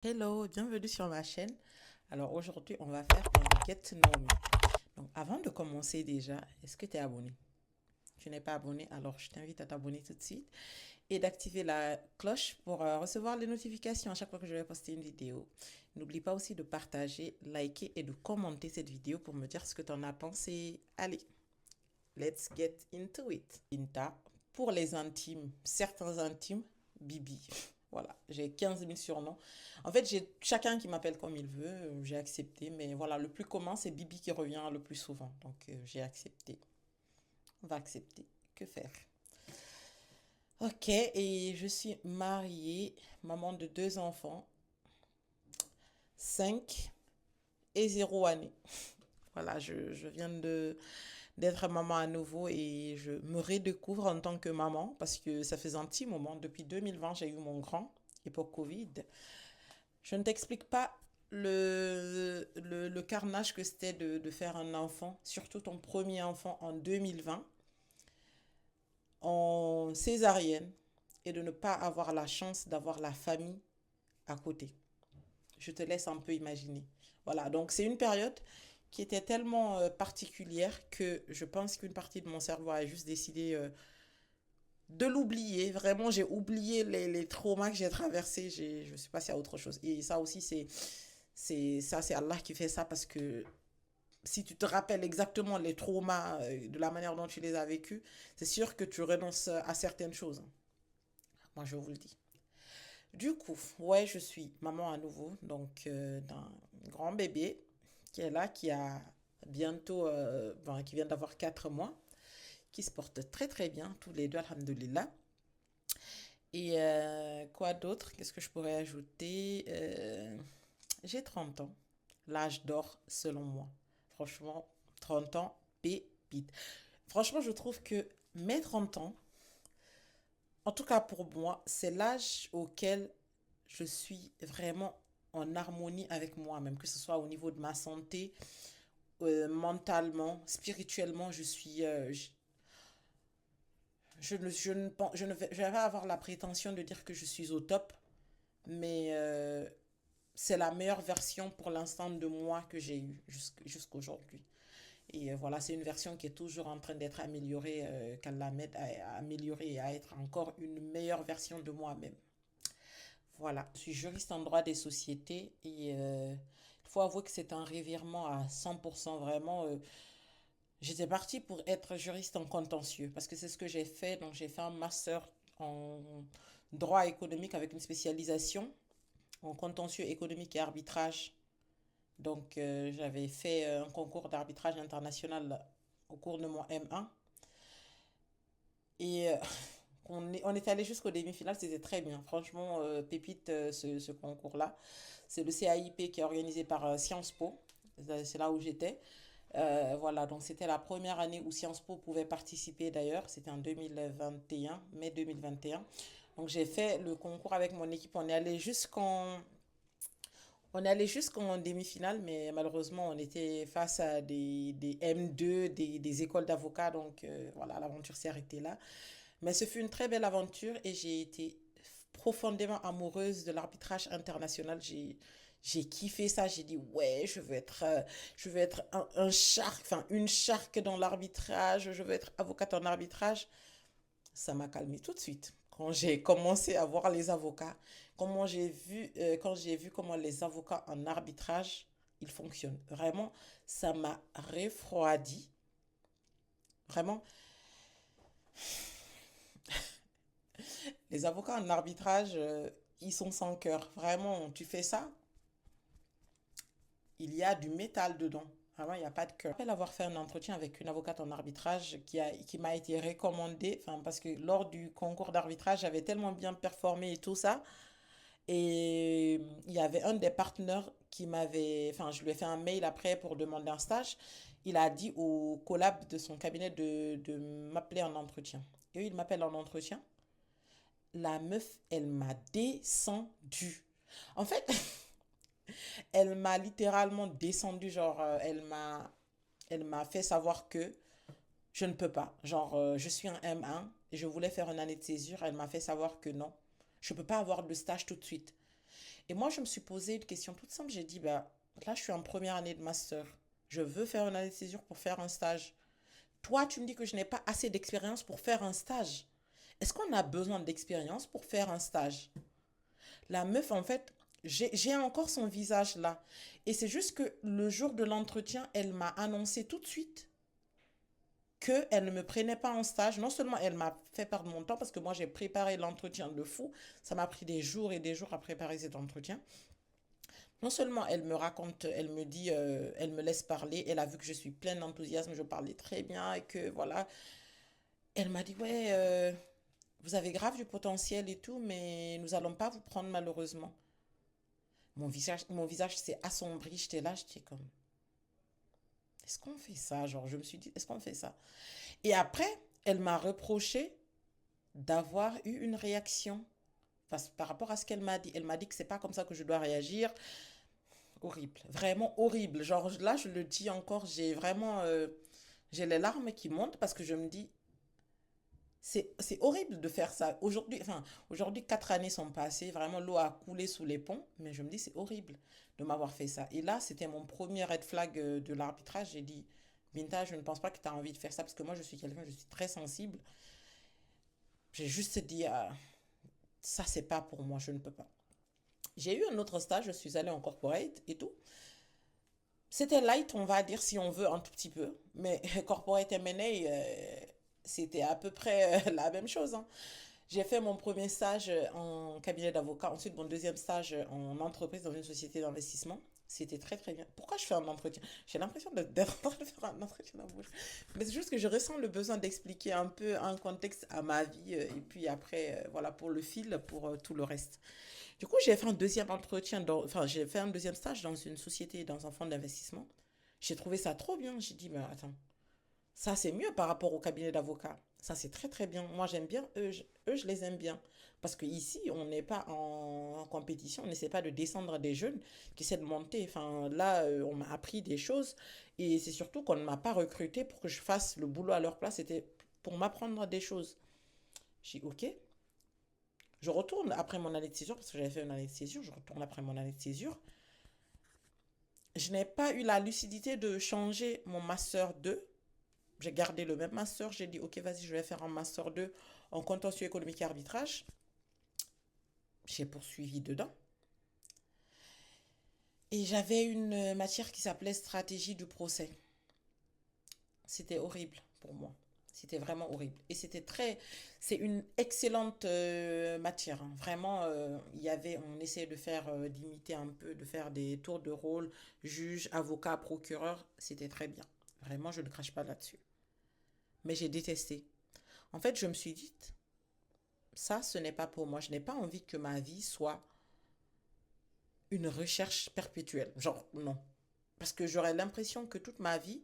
Hello, bienvenue sur ma chaîne. Alors aujourd'hui, on va faire un Get to Know Me. Donc avant de commencer déjà, est-ce que tu es abonné? Tu n'es pas abonné, alors je t'invite à t'abonner tout de suite et d'activer la cloche pour recevoir les notifications à chaque fois que je vais poster une vidéo. N'oublie pas aussi de partager, liker et de commenter cette vidéo pour me dire ce que tu en as pensé. Allez, let's get into it. Inta, pour les intimes, certains intimes, Bibi. Voilà, j'ai 15 000 surnoms. En fait, j'ai chacun qui m'appelle comme il veut, j'ai accepté. Mais voilà, le plus commun, c'est Bibi qui revient le plus souvent. Donc, j'ai accepté. On va accepter. Que faire? Ok, et je suis mariée, maman de deux enfants, 5 et 0 année. Voilà, je viens d'être maman à nouveau et je me redécouvre en tant que maman parce que ça faisait un petit moment. Depuis 2020, j'ai eu mon grand et pour Covid. Je ne t'explique pas le carnage que c'était de faire un enfant, surtout ton premier enfant en 2020, en césarienne, et de ne pas avoir la chance d'avoir la famille à côté. Je te laisse un peu imaginer. Voilà, donc c'est une période qui était tellement particulière que je pense qu'une partie de mon cerveau a juste décidé de l'oublier. Vraiment, j'ai oublié les traumas que j'ai traversés. Je suis passée à autre chose. Et ça aussi, c'est Allah qui fait ça parce que si tu te rappelles exactement les traumas de la manière dont tu les as vécus, c'est sûr que tu renonces à certaines choses. Moi, je vous le dis. Du coup, ouais, je suis maman à nouveau, donc d'un grand bébé qui est là, qui a bientôt, qui vient d'avoir 4 mois, qui se porte très très bien, tous les deux, alhamdoulilah. Et quoi d'autre? Qu'est-ce que je pourrais ajouter? J'ai 30 ans, l'âge d'or selon moi. Franchement, 30 ans, pépite. Franchement, je trouve que mes 30 ans, en tout cas pour moi, c'est l'âge auquel je suis vraiment en harmonie avec moi-même, que ce soit au niveau de ma santé, mentalement, spirituellement, je vais pas avoir la prétention de dire que je suis au top, mais c'est la meilleure version pour l'instant de moi que j'ai eue jusqu'aujourd'hui. Et voilà, c'est une version qui est toujours en train d'être améliorée, qu'Allah m'aide à améliorer et à être encore une meilleure version de moi-même. Voilà, je suis juriste en droit des sociétés et il faut avouer que c'est un revirement à 100% vraiment. J'étais partie pour être juriste en contentieux parce que c'est ce que j'ai fait. Donc j'ai fait un master en droit économique avec une spécialisation en contentieux économique et arbitrage. Donc j'avais fait un concours d'arbitrage international au cours de mon M1 et on est allé jusqu'au demi-finale, c'était très bien. Franchement, pépite ce concours-là. C'est le CAIP qui est organisé par Sciences Po. C'est là où j'étais. Voilà, donc c'était la première année où Sciences Po pouvait participer d'ailleurs. C'était en 2021, mai 2021. Donc j'ai fait le concours avec mon équipe. On est allé jusqu'en demi-finale, mais malheureusement, on était face à des M2, des écoles d'avocats. Donc voilà, l'aventure s'est arrêtée là. Mais ce fut une très belle aventure et j'ai été profondément amoureuse de l'arbitrage international. J'ai kiffé ça. J'ai dit, ouais, je veux être un shark, enfin, une shark dans l'arbitrage. Je veux être avocate en arbitrage. Ça m'a calmé tout de suite. Quand j'ai commencé à voir les avocats, quand j'ai vu comment les avocats en arbitrage, ils fonctionnent. Vraiment, ça m'a refroidi. Vraiment, les avocats en arbitrage, ils sont sans cœur. Vraiment, tu fais ça, il y a du métal dedans. Vraiment, il n'y a pas de cœur. Je me rappelle avoir fait un entretien avec une avocate en arbitrage qui m'a été recommandée, enfin, parce que lors du concours d'arbitrage, j'avais tellement bien performé et tout ça. Et il y avait un des partenaires qui m'avait, enfin, je lui ai fait un mail après pour demander un stage. Il a dit au collab de son cabinet de m'appeler en entretien. Et il m'appelle en entretien. La meuf, elle m'a descendu. En fait, elle m'a littéralement descendu, genre, elle m'a fait savoir que je ne peux pas. Genre, je suis un M1 et je voulais faire une année de césure. Elle m'a fait savoir que non, je ne peux pas avoir de stage tout de suite. Et moi, je me suis posé une question toute simple. J'ai dit, bah, là, je suis en première année de master. Je veux faire une année de césure pour faire un stage. Toi, tu me dis que je n'ai pas assez d'expérience pour faire un stage. Est-ce qu'on a besoin d'expérience pour faire un stage? La meuf, en fait, j'ai encore son visage là. Et c'est juste que le jour de l'entretien, elle m'a annoncé tout de suite qu'elle ne me prenait pas en stage. Non seulement elle m'a fait perdre mon temps parce que moi j'ai préparé l'entretien de fou, ça m'a pris des jours et des jours à préparer cet entretien. Non seulement elle me raconte, elle me dit, elle me laisse parler, elle a vu que je suis pleine d'enthousiasme, je parlais très bien et que voilà. Elle m'a dit, ouais, vous avez grave du potentiel et tout, mais nous allons pas vous prendre malheureusement. Mon visage s'est assombri, j'étais là, j'étais comme, est-ce qu'on fait ça? Genre, je me suis dit, est-ce qu'on fait ça? Et après, elle m'a reproché d'avoir eu une réaction par rapport à ce qu'elle m'a dit. Elle m'a dit que c'est pas comme ça que je dois réagir. Horrible, vraiment horrible. Genre là, je le dis encore, j'ai vraiment, j'ai les larmes qui montent parce que je me dis, c'est horrible de faire ça. Aujourd'hui, 4 années sont passées, vraiment l'eau a coulé sous les ponts, mais je me dis, c'est horrible de m'avoir fait ça. Et là, c'était mon premier red flag de l'arbitrage. J'ai dit, Binta, je ne pense pas que tu as envie de faire ça parce que moi, je suis quelqu'un, je suis très sensible. J'ai juste dit, ah, ça, c'est pas pour moi, je ne peux pas. J'ai eu un autre stage, je suis allée en corporate et tout. C'était light, on va dire, si on veut, un tout petit peu. Mais corporate M&A, c'était à peu près la même chose, hein. J'ai fait mon premier stage en cabinet d'avocat, ensuite mon deuxième stage en entreprise dans une société d'investissement. C'était très très bien. Pourquoi je fais un entretien? J'ai l'impression d'être en train de faire un entretien d'embauche. Mais c'est juste que je ressens le besoin d'expliquer un peu un contexte à ma vie et puis après, voilà, pour le fil, pour tout le reste. Du coup, j'ai fait un deuxième entretien, enfin, j'ai fait un deuxième stage dans une société, dans un fonds d'investissement. J'ai trouvé ça trop bien. J'ai dit, mais attends, ça c'est mieux par rapport au cabinet d'avocats. Ça c'est très très bien. Moi j'aime bien, eux, je les aime bien. Parce que ici, on n'est pas en compétition, on n'essaie pas de descendre des jeunes qui essaient de monter. Enfin, là, on m'a appris des choses et c'est surtout qu'on ne m'a pas recruté pour que je fasse le boulot à leur place. C'était pour m'apprendre des choses. J'ai dit, ok, je retourne après mon année de césure, parce que j'avais fait une année de césure, je retourne après mon année de césure. Je n'ai pas eu la lucidité de changer mon master 2. J'ai gardé le même master. J'ai dit, ok, vas-y, je vais faire un master 2 en contentieux économique et arbitrage. J'ai poursuivi dedans. Et j'avais une matière qui s'appelait stratégie du procès. C'était horrible pour moi. C'était vraiment horrible. Et c'est une excellente matière, hein. Vraiment, on essayait de faire, d'imiter un peu, de faire des tours de rôle, juge, avocat, procureur. C'était très bien. Vraiment, je ne crache pas là-dessus. Mais j'ai détesté. En fait, je me suis dit, ça, ce n'est pas pour moi. Je n'ai pas envie que ma vie soit une recherche perpétuelle. Genre, non. Parce que j'aurais l'impression que toute ma vie,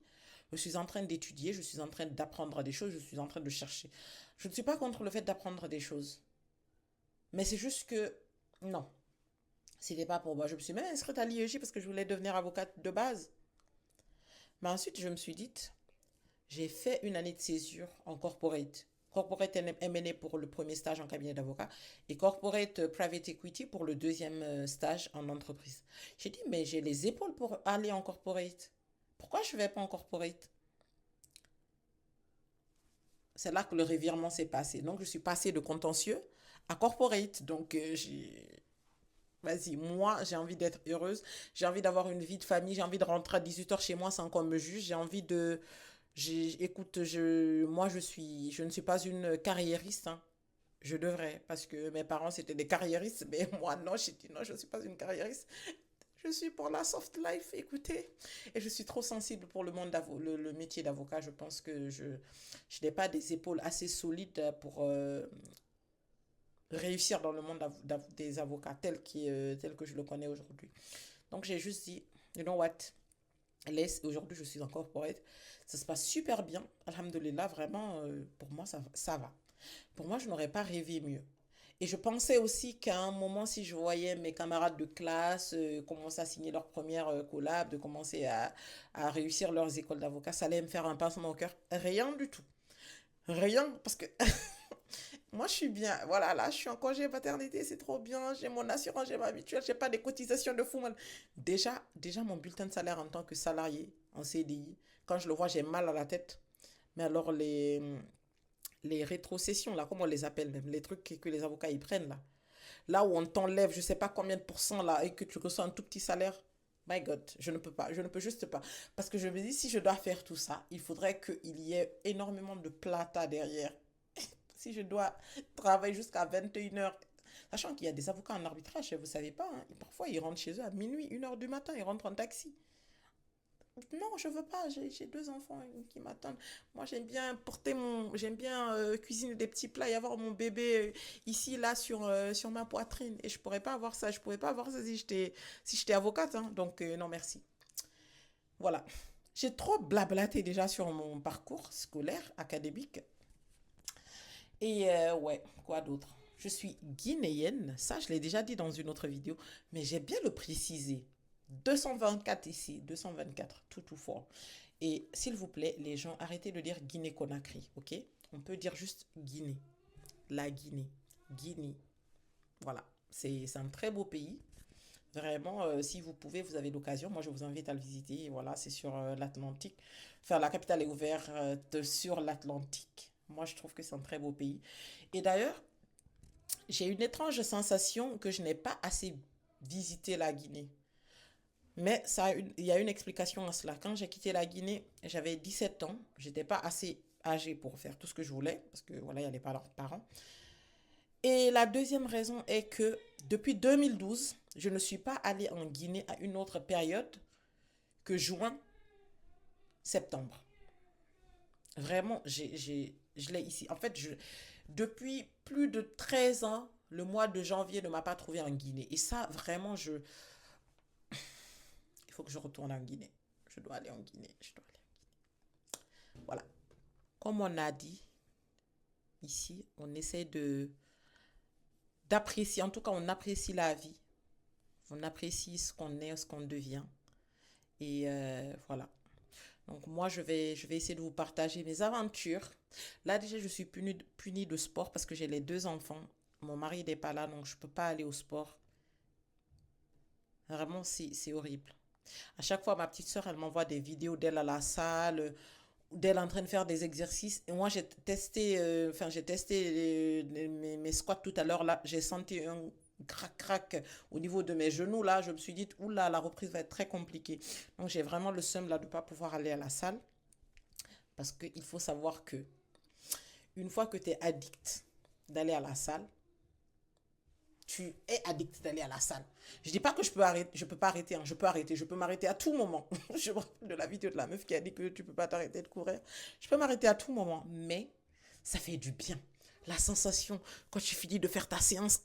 je suis en train d'étudier, je suis en train d'apprendre des choses, je suis en train de chercher. Je ne suis pas contre le fait d'apprendre des choses. Mais c'est juste que, non, c'était pas pour moi. Je me suis même inscrite à l'IEJ parce que je voulais devenir avocate de base. Mais ensuite, je me suis dit, j'ai fait une année de césure en corporate. Corporate M&A pour le premier stage en cabinet d'avocat et corporate private equity pour le deuxième stage en entreprise. J'ai dit, mais j'ai les épaules pour aller en corporate. Pourquoi je ne vais pas en corporate? C'est là que le revirement s'est passé. Donc, je suis passée de contentieux à corporate. Donc, vas-y, moi, j'ai envie d'être heureuse. J'ai envie d'avoir une vie de famille. J'ai envie de rentrer à 18 h chez moi sans qu'on me juge. J'ai envie de écoute, moi je ne suis pas une carriériste, hein. Je devrais, parce que mes parents c'était des carriéristes, mais moi non, j'ai dit non, je ne suis pas une carriériste. Je suis pour la soft life, écoutez. Et je suis trop sensible pour le métier d'avocat. Je pense que je n'ai pas des épaules assez solides pour réussir dans le monde des avocats tel que je le connais aujourd'hui. Donc j'ai juste dit, you know what, aujourd'hui je suis en corporate, ça se passe super bien, alhamdoulilah, vraiment, pour moi ça va. Pour moi, je n'aurais pas rêvé mieux. Et je pensais aussi qu'à un moment, si je voyais mes camarades de classe commencer à signer leur première collab, de commencer à réussir leurs écoles d'avocat, ça allait me faire un pincement au cœur. Rien du tout. Rien, parce que Moi, je suis bien. Voilà, là, je suis en congé paternité, c'est trop bien. J'ai mon assurance, j'ai ma mutuelle, j'ai pas des cotisations de fou mal. Déjà, mon bulletin de salaire en tant que salarié en CDI, quand je le vois, j'ai mal à la tête. Mais alors, les rétrocessions, là, comment on les appelle même, les trucs que les avocats ils prennent là. Là où on t'enlève, je sais pas combien de pourcents là, et que tu reçois un tout petit salaire. My God, je ne peux pas, je ne peux juste pas. Parce que je me dis, si je dois faire tout ça, il faudrait qu'il y ait énormément de plata derrière. Si je dois travailler jusqu'à 21 heures, sachant qu'il y a des avocats en arbitrage, vous ne savez pas, hein, parfois ils rentrent chez eux à minuit, 1 heure du matin, ils rentrent en taxi. Non, je veux pas, j'ai deux enfants qui m'attendent. Moi, j'aime bien cuisiner des petits plats et avoir mon bébé ici, là, sur ma poitrine. Et je pourrais pas avoir ça, je pourrais pas avoir ça si j'étais avocate, hein. Donc, non, merci. Voilà. J'ai trop blablaté déjà sur mon parcours scolaire, académique. Et ouais, quoi d'autre? Je suis guinéenne, ça je l'ai déjà dit dans une autre vidéo, mais j'ai bien le précisé. 224 ici, 224, tout fort. Et s'il vous plaît, les gens, arrêtez de dire Guinée-Conakry, ok? On peut dire juste Guinée, la Guinée, Guinée. Voilà, c'est un très beau pays. Vraiment, si vous pouvez, vous avez l'occasion, moi je vous invite à le visiter. Voilà, c'est sur l'Atlantique. Enfin, la capitale est ouverte sur l'Atlantique. Moi, je trouve que c'est un très beau pays. Et d'ailleurs, j'ai une étrange sensation que je n'ai pas assez visité la Guinée. Mais il y a une explication à cela. Quand j'ai quitté la Guinée, j'avais 17 ans. J'étais pas assez âgée pour faire tout ce que je voulais, parce que voilà, il n'y avait pas leurs parents. Et la deuxième raison est que depuis 2012, je ne suis pas allée en Guinée à une autre période que juin, septembre. Vraiment, je l'ai ici. En fait, depuis plus de 13 ans, le mois de janvier ne m'a pas trouvé en Guinée. Et ça, vraiment, il faut que je retourne en Guinée. Je dois aller en Guinée. Je dois aller. Voilà. Comme on a dit ici, on essaie d'apprécier, en tout cas, on apprécie la vie. On apprécie ce qu'on est, ce qu'on devient. Et voilà. Donc moi, je vais essayer de vous partager mes aventures. Là, déjà, je suis punie de sport parce que j'ai les deux enfants. Mon mari n'est pas là, donc je ne peux pas aller au sport. Vraiment, c'est horrible. À chaque fois, ma petite soeur, elle m'envoie des vidéos d'elle à la salle, d'elle en train de faire des exercices. Et moi, j'ai testé mes squats tout à l'heure. Là, j'ai senti un crac au niveau de mes genoux. Là, je me suis dit, oula, la reprise va être très compliquée. Donc, j'ai vraiment le seum là de ne pas pouvoir aller à la salle. Parce qu'il faut savoir que une fois que tu es addict d'aller à la salle, tu es addict d'aller à la salle. Je dis pas que je peux pas arrêter, hein, je peux arrêter, je peux m'arrêter à tout moment. Je me rappelle de la vidéo de la meuf qui a dit que tu peux pas t'arrêter de courir. Je peux m'arrêter à tout moment, mais ça fait du bien. La sensation, quand tu finis de faire ta séance,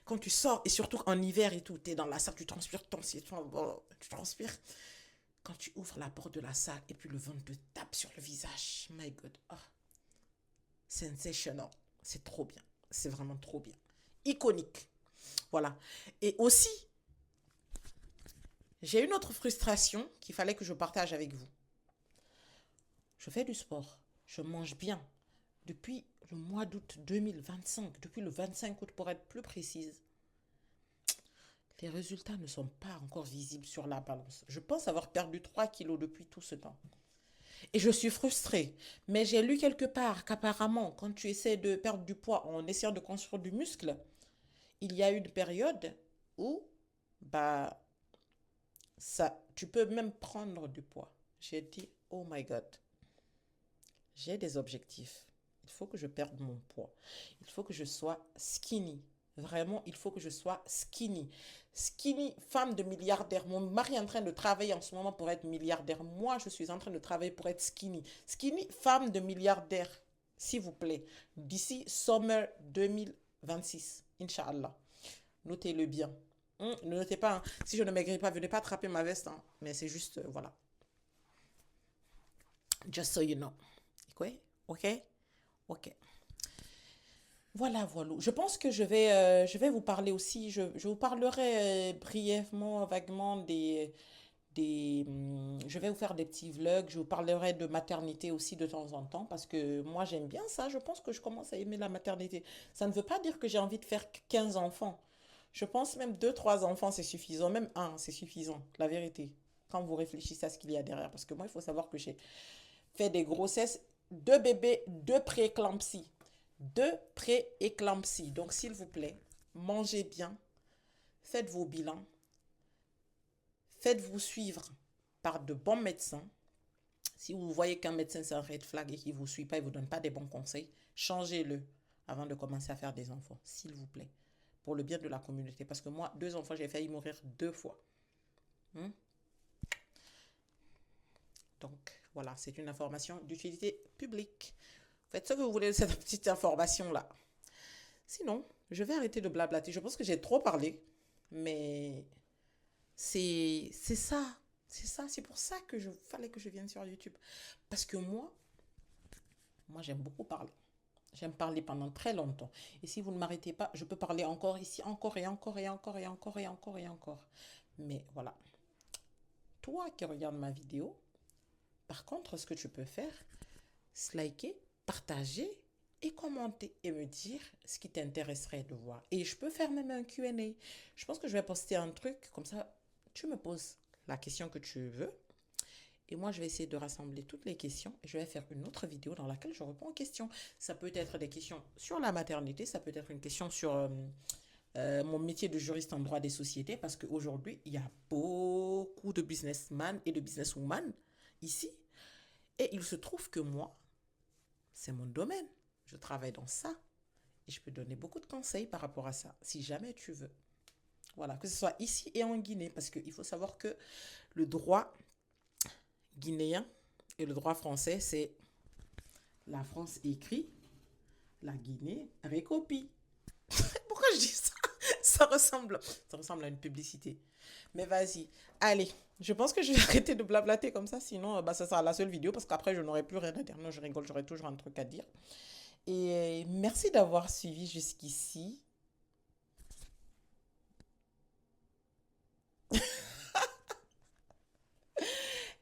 quand tu sors, et surtout en hiver et tout, tu es dans la salle, tu transpires, tu transpires. Quand tu ouvres la porte de la salle et puis le vent te tape sur le visage, my God, oh, sensational. C'est trop bien. C'est vraiment trop bien. Iconique. Voilà. Et aussi, j'ai une autre frustration qu'il fallait que je partage avec vous. Je fais du sport. Je mange bien. Depuis le mois d'août 2025, depuis le 25 août pour être plus précise, les résultats ne sont pas encore visibles sur la balance. Je pense avoir perdu 3 kilos depuis tout ce temps. Et je suis frustrée. Mais j'ai lu quelque part qu'apparemment, quand tu essaies de perdre du poids en essayant de construire du muscle, il y a une période où bah, tu peux même prendre du poids. J'ai dit, oh my God, j'ai des objectifs. Il faut que je perde mon poids. Il faut que je sois skinny. Vraiment, il faut que je sois skinny. Skinny, femme de milliardaire. Mon mari est en train de travailler en ce moment pour être milliardaire. Moi, je suis en train de travailler pour être skinny. Skinny, femme de milliardaire, s'il vous plaît. D'ici summer 2026, Inch'Allah. Notez-le bien. Ne notez pas, hein. Si je ne maigris pas, venez pas attraper ma veste, hein. Mais c'est juste, voilà. Just so you know. Ok? Ok? Ok. Voilà. Je pense que je vais vous parler aussi, je vous parlerai brièvement, vaguement je vais vous faire des petits vlogs, je vous parlerai de maternité aussi de temps en temps parce que moi j'aime bien ça, je pense que je commence à aimer la maternité. Ça ne veut pas dire que j'ai envie de faire 15 enfants. Je pense même deux trois enfants c'est suffisant, même un c'est suffisant, la vérité. Quand vous réfléchissez à ce qu'il y a derrière, parce que moi il faut savoir que j'ai fait des grossesses, deux bébés, deux pré-éclampsies. Deux pré-éclampsies. Donc s'il vous plaît, mangez bien, faites vos bilans, faites-vous suivre par de bons médecins. Si vous voyez qu'un médecin c'est un red flag et qu'il ne vous suit pas, il ne vous donne pas des bons conseils, changez-le avant de commencer à faire des enfants, s'il vous plaît. Pour le bien de la communauté. Parce que moi, deux enfants, j'ai failli mourir deux fois. Hmm? Donc, voilà, c'est une information d'utilité publique. Faites ce que vous voulez de cette petite information-là. Sinon, je vais arrêter de blablater. Je pense que j'ai trop parlé. Mais c'est ça. C'est ça. C'est pour ça que fallait que je vienne sur YouTube. Parce que moi j'aime beaucoup parler. J'aime parler pendant très longtemps. Et si vous ne m'arrêtez pas, je peux parler encore ici, encore et encore et encore et encore et encore et encore. Mais voilà. Toi qui regardes ma vidéo, par contre, ce que tu peux faire, c'est liker, partager et commenter et me dire ce qui t'intéresserait de voir. Et je peux faire même un Q&A. Je pense que je vais poster un truc, comme ça, tu me poses la question que tu veux. Et moi, je vais essayer de rassembler toutes les questions et je vais faire une autre vidéo dans laquelle je réponds aux questions. Ça peut être des questions sur la maternité, ça peut être une question sur mon métier de juriste en droit des sociétés parce qu'aujourd'hui, il y a beaucoup de businessmen et de businesswomen ici. Et il se trouve que moi, c'est mon domaine. Je travaille dans ça et je peux donner beaucoup de conseils par rapport à ça, si jamais tu veux. Voilà, que ce soit ici et en Guinée, parce qu'il faut savoir que le droit guinéen et le droit français, c'est la France écrit, la Guinée récopie. Pourquoi je dis ça? Ça ressemble à une publicité. Mais vas-y, allez, je pense que je vais arrêter de blablater comme ça, sinon ça sera la seule vidéo, parce qu'après je n'aurai plus rien à dire. Non, je rigole, j'aurai toujours un truc à dire. Et merci d'avoir suivi jusqu'ici.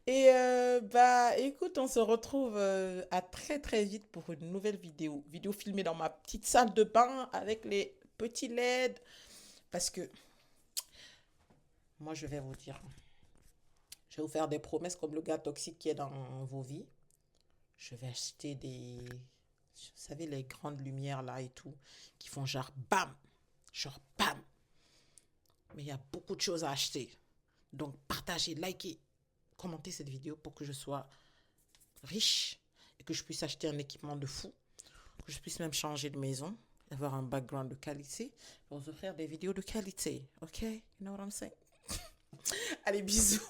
Et écoute, on se retrouve à très très vite pour une nouvelle vidéo. Vidéo filmée dans ma petite salle de bain avec les petits LED. Parce que moi, je vais vous dire, je vais vous faire des promesses comme le gars toxique qui est dans vos vies. Je vais acheter vous savez, les grandes lumières là et tout, qui font genre bam, genre bam. Mais il y a beaucoup de choses à acheter. Donc, partagez, likez, commentez cette vidéo pour que je sois riche et que je puisse acheter un équipement de fou, que je puisse même changer de maison, avoir un background de qualité, pour vous offrir des vidéos de qualité. Ok? You know what I'm saying? Allez, bisous.